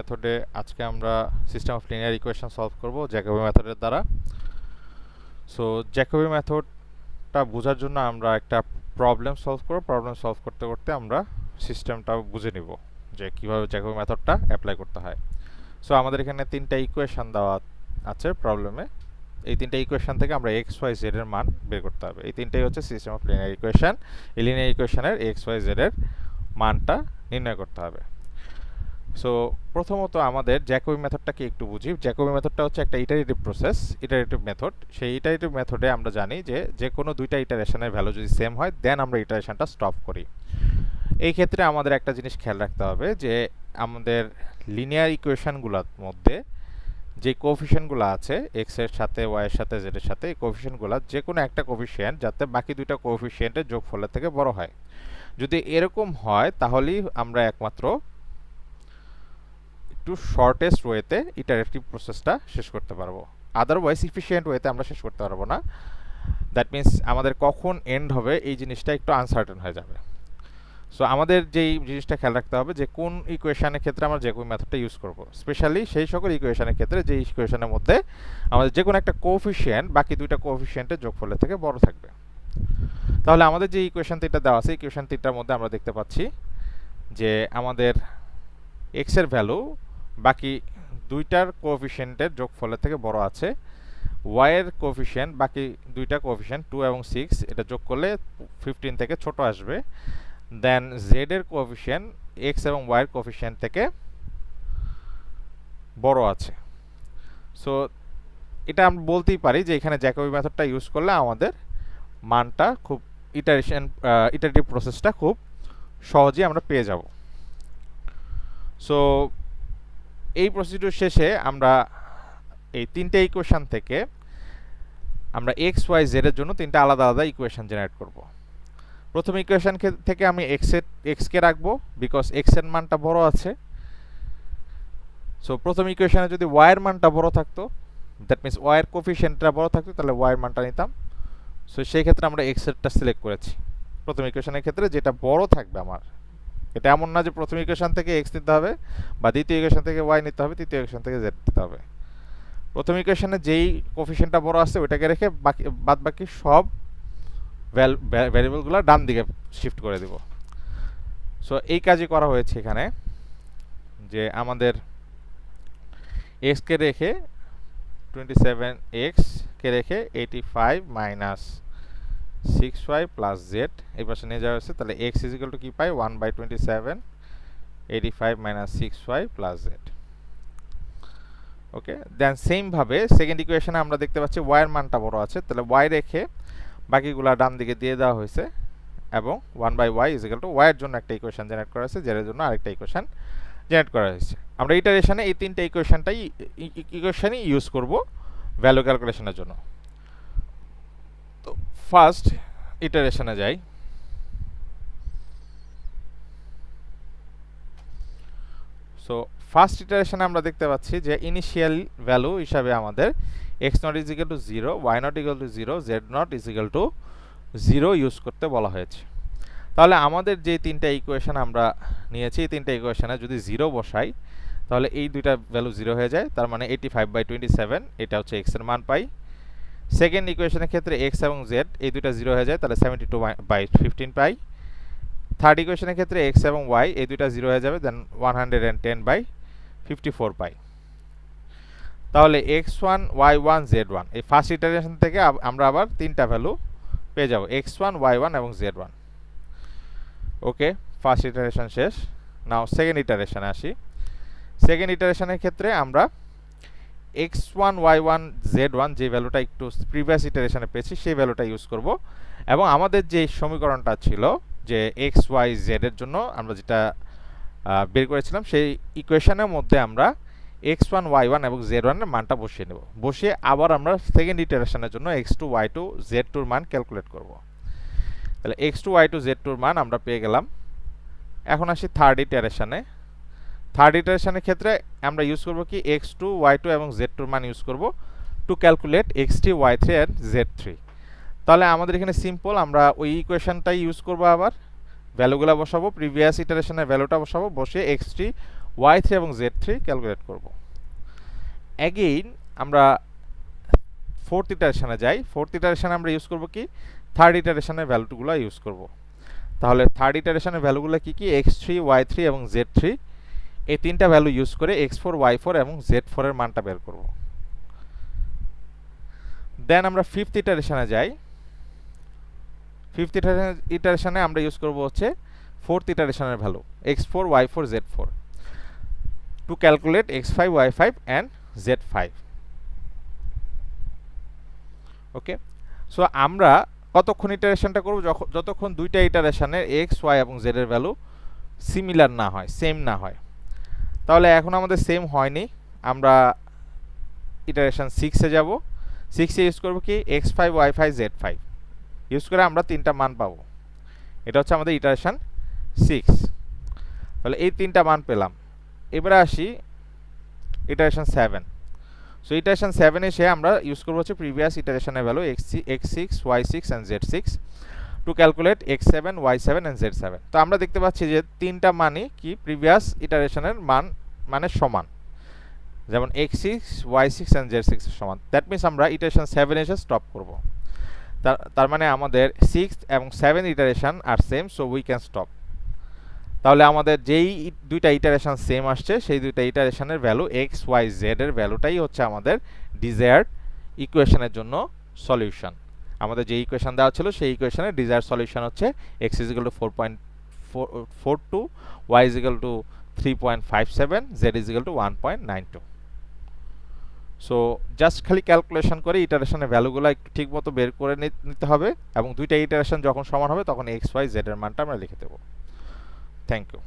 মেথডে আজকে আমরা system of linear equation solve করব জ্যাকবি মেথডের দ্বারা। সো জ্যাকবি মেথডটা বোঝার জন্য আমরা একটা প্রবলেম সলভ করব। প্রবলেম সলভ করতে করতে আমরা সিস্টেমটা বুঝে নিব যে কিভাবে জ্যাকবি মেথডটা অ্যাপ্লাই করতে হয়। সো আমাদের এখানে তিনটা ইকুয়েশন দেওয়া আছে প্রবলেমে। এই তিনটা ইকুয়েশন থেকে আমরা এক্স ওয়াই জেড এর মান বের করতে হবে। এই তিনটাই হচ্ছে সিস্টেম অফ লিনিয়ার ইকুয়েশন। এই লিনিয়ার ইকুয়েশনের এক্স ওয়াই জেড এর মানটা নির্ণয় করতে হবে। সো প্রথমত আমাদের জ্যাকবি মেথডটাকে একটু বুঝি। জ্যাকবি মেথডটা হচ্ছে একটা ইটারেটিভ প্রসেস, ইটারেটিভ মেথড। সেই ইটারেটিভ মেথডে আমরা জানি যে কোনো দুইটা ইটারেশনের ভ্যালু যদি সেম হয় দেন আমরা ইটারেশনটা স্টপ করি। এই ক্ষেত্রে আমাদের একটা জিনিস খেয়াল রাখতে হবে যে আমাদের লিনিয়ার ইকুয়েশনগুলোর মধ্যে যে কোএফিশিয়েন্টগুলো আছে এক্স এর সাথে ওয়াই এর সাথে জেড এর সাথে, এই কোএফিশিয়েন্টগুলো যে কোনো একটা কোএফিশিয়েন্ট যাতে বাকি দুইটা কোএফিশিয়েন্টের যোগফলের থেকে বড় হয়। যদি এরকম হয় তাহলেই আমরা একমাত্র একটু শর্টেস্ট ওয়েতে ইটারেটিভ প্রসেসটা শেষ করতে পারবো। আদারওয়াইজ ইফিশিয়েন্ট ওয়েতে আমরা শেষ করতে পারবো না। দ্যাট মিন্স আমাদের কখন এন্ড হবে এই জিনিসটা একটু আনসার্টেন হয়ে যাবে। সো আমাদের যেই জিনিসটা খেয়াল রাখতে হবে যে কোন ইকুয়েশনের ক্ষেত্রে আমরা জ্যাকবি মেথডটা ইউজ করব, স্পেশালি সেই সকল ইকুয়েশনের ক্ষেত্রে যে ইকুয়েশনের মধ্যে আমাদের যে কোনো একটা কোএফিশিয়েন্ট বাকি দুইটা কোএফিশিয়েন্টের যোগফলের থেকে বড় থাকবে। তাহলে আমাদের যে ইকুয়েশন তিনটা দেওয়া আছে, ইকুয়েশন তিনটার মধ্যে আমরা দেখতে পাচ্ছি যে আমাদের এক্স এর ভ্যালু বাকি দুইটার কোএফিশিয়েন্টের যোগফলের থেকে বড় আছে, ওয়াই এর কোএফিশিয়েন্ট বাকি দুইটা কোএফিশিয়েন্ট 2 এবং 6 এটা যোগ করলে 15 থেকে ছোট আসবে, দেন জেড এর কোএফিশিয়েন্ট এক্স এবং ওয়াই এর কোএফিশিয়েন্ট থেকে বড় আছে। সো এটা আমরা বলতেই পারি যে এখানে জ্যাকবি মেথডটা ইউজ করলে আমাদের মানটা খুব ইটারেটিভ প্রসেসটা খুব সহজেই আমরা পেয়ে যাব। সো এই প্রসিডিউর শেষে আমরা এই তিনটে ইকুয়েশন থেকে আমরা এক্স ওয়াই জেড এর জন্য তিনটা আলাদা আলাদা ইকুয়েশন জেনারেট করব। প্রথম ইকুয়েশন থেকে আমি এক্স কে রাখবো বিকজ এক্স এর মানটা বড় আছে। সো প্রথম ইকুয়েশনে যদি ওয়াই এর মানটা বড় থাকতো, দ্যাট মিন্স ওয়াই এর কোএফিশিয়েন্টটা বড় থাকতো, তাহলে ওয়াই এর মানটা নিতাম। সো সেই ক্ষেত্রে আমরা এক্স এরটা সিলেক্ট করেছি প্রথম ইকুয়েশনের ক্ষেত্রে, যেটা বড় থাকবে আমার। এটা এমন না যে প্রথম ইকুয়েশন থেকে এক্স নিতে হবে বা দ্বিতীয় ইকুয়েশন থেকে ওয়াই নিতে হবে, তৃতীয় ইকুয়েশন থেকে জেড নিতে হবে। প্রথম ইকুয়েশনে যেই কোএফিশিয়েন্টটা বড় আছে ওইটাকে রেখে বাদ বাকি সব ভ্যারিয়েবলগুলো ডান দিকে শিফট করে দিব। সো এই কাজই করা হয়েছে এখানে, যে আমাদের এক্স কে রেখে 27x কে রেখে 85 মাইনাস 6y প্লাস জেড এই পাশে নিয়ে যাওয়া হয়েছে। তাহলে x ইজ ইকুয়াল টু কি পাই 1/27 85 মাইনাস 6y প্লাস জেড। ওকে, দেন সেম ভাবে সেকেন্ড ইকুয়েশনে আমরা দেখতে পাচ্ছি y এর মানটা বড় আছে, তাহলে y রেখে বাকিগুলা ডান দিকে দিয়ে দেওয়া হয়েছে এবং 1/y is equal two y এর জন্য একটা ইকুয়েশন জেনারেট করা হয়েছে, জেড এর জন্য আরেকটা ইকুয়েশন জেনারেট করা হয়েছে। আমরা ইটারেশনে এই তিনটা ইকুয়েশনই ইউজ করব ভ্যালু ক্যালকুলেশনের জন্য। তো ফার্স্ট ইটারেশনে যাই। সো ফার্স্ট ইটারেশনে আমরা দেখতে পাচ্ছি যে ইনিশিয়াল ভ্যালু হিসাবে আমাদের x not is equal to 0, y not equal to 0, z not is equal to 0 use করতে বলা হয়েছে। তাহলে আমাদের যে তিনটা ইকুয়েশন আমরা নিয়েছি, এই তিনটা ইকুয়েশনে যদি 0 বসাই তাহলে এই দুইটা ভ্যালু 0 হয়ে যায়, তার মানে 85/27 এটা হচ্ছে এক্স এর মান পাই। সেকেন্ড ইকুয়েশনের ক্ষেত্রে এক্স এবং জেড এই দুইটা 0 হয়ে যায়, তাহলে 72/15 পাই। থার্ড ইকুয়েশনের ক্ষেত্রে এক্স এবং ওয়াই এই দুইটা 0 হয়ে যাবে, দেন 110/54 পাই। তাহলে x1 y1 z1 এই ফার্স্ট ইটারেশন থেকে আমরা আবার তিনটা ভ্যালু পেয়ে যাব, x1 y1 এবং z1। ওকে, ফার্স্ট ইটারেশন শেষ। নাও সেকেন্ড ইটারেশনে আসি। সেকেন্ড ইটারেশনের ক্ষেত্রে আমরা x1 y1 z1 যে ভ্যালুটা একটু প্রিভিয়াস ইটারেশনে পেয়েছি সেই ভ্যালুটা ইউজ করব, এবং আমাদের যে সমীকরণটা ছিল যে এক্স ওয়াই জেড এর জন্য আমরা যেটা বের করেছিলাম সেই ইকুয়েশনের মধ্যে আমরা x1 y1 এবং z1 এর মানটা বসিয়ে নেব। বসিয়ে আবার আমরা সেকেন্ড ইটারেশনের জন্য x2 y2 z2 এর মান ক্যালকুলেট করব। তাহলে x2 y2 z2 এর মান আমরা পেয়ে গেলাম। এখন আসি থার্ড ইটারেশনে। থার্ড ইটারেশনের ক্ষেত্রে আমরা ইউজ করব কি x2 y2 এবং z2 এর মান ইউজ করব to calculate x3 y3 and z3। তাহলে আমাদের এখানে সিম্পল, আমরা ওই ইকুয়েশনটাই ইউজ করব, আবার ভ্যালুগুলো বসাবো, প্রিভিয়াস ইটারেশনের ভ্যালুটা বসাবো, বসিয়ে x3 y3 এবং z3 ক্যালকুলেট করব। অ্যাগেইন আমরা ফোর্থ ইটারেশনে যাই। ফোর্থ ইটারেশনে আমরা ইউজ করব কি, থার্ড ইটারেশনের ভ্যালুগুলো ইউজ করব। তাহলে থার্ড ইটারেশনের ভ্যালুগুলো কি কি, x3 y3 এবং z3, এই তিনটা ভ্যালু ইউজ করে x4 y4 এবং z4 এর মানটা বের করব। দেন আমরা ফিফথ ইটারেশনে যাই। ফিফথ ইটারেশনে আমরা ইউজ করব হচ্ছে ফোর্থ ইটারেশনের value x4 y4 z4 to calculate x5 y5 and z5। Okay, so আমরা কতক্ষণ ইটারেশনটা করব, যতক্ষণ দুইটা ইটারেশনের x y এবং z এর ভ্যালু সিমিলার না হয়, সেম না হয়। তাহলে এখন আমাদের সেম হয়নি, আমরা ইটারেশন 6 এ যাব। 6 এ ইউজ করব কি, x5 y5 z5 ইউজ করে আমরা তিনটা মান পাবো। এটা হচ্ছে আমাদের ইটারেশন 6। তাহলে এই তিনটা মান পেলাম। এবারে আসি ইটারেশন 7। সো ইটারেশন 7 এসে আমরা ইউজ করব হচ্ছে প্রিভিয়াস ইটারেশনের value x6 y6 and z6 to calculate x7 y7 and z7। তো আমরা দেখতে পাচ্ছি যে তিনটা মানই কি প্রিভিয়াস ইটারেশনের মানে সমান, যেমন x6 y6 এন্ড z6 এর সমান। দ্যাট মিন্স আমরা ইটারেশন 7 এসে স্টপ করব। তার মানে আমাদের 6 এবং 7 iteration are same, so we can stop. তাহলে আমাদের যেই দুইটা ইটারেশন সেম আসছে, সেই দুইটা ইটারেশনের ভ্যালু x y z এর ভ্যালুটাই হচ্ছে আমাদের ডিজায়ার্ড ইকুয়েশনের জন্য সলিউশন। আমাদের যে ইকুয়েশন দেওয়া ছিল সেই ইকুয়েশনের ডিজায়ার্ড সলিউশন হচ্ছে x = 4.42, y = 3.57, z = 1.92। So just খালি ক্যালকুলেশন করে ইটারেশনের ভ্যালুগুলো একটু ঠিক মতো বের করে নিতে হবে, এবং দুইটা ইটারেশন যখন সমান হবে তখন x y z এর মানটা আমরা লিখে দেবো। Thank you.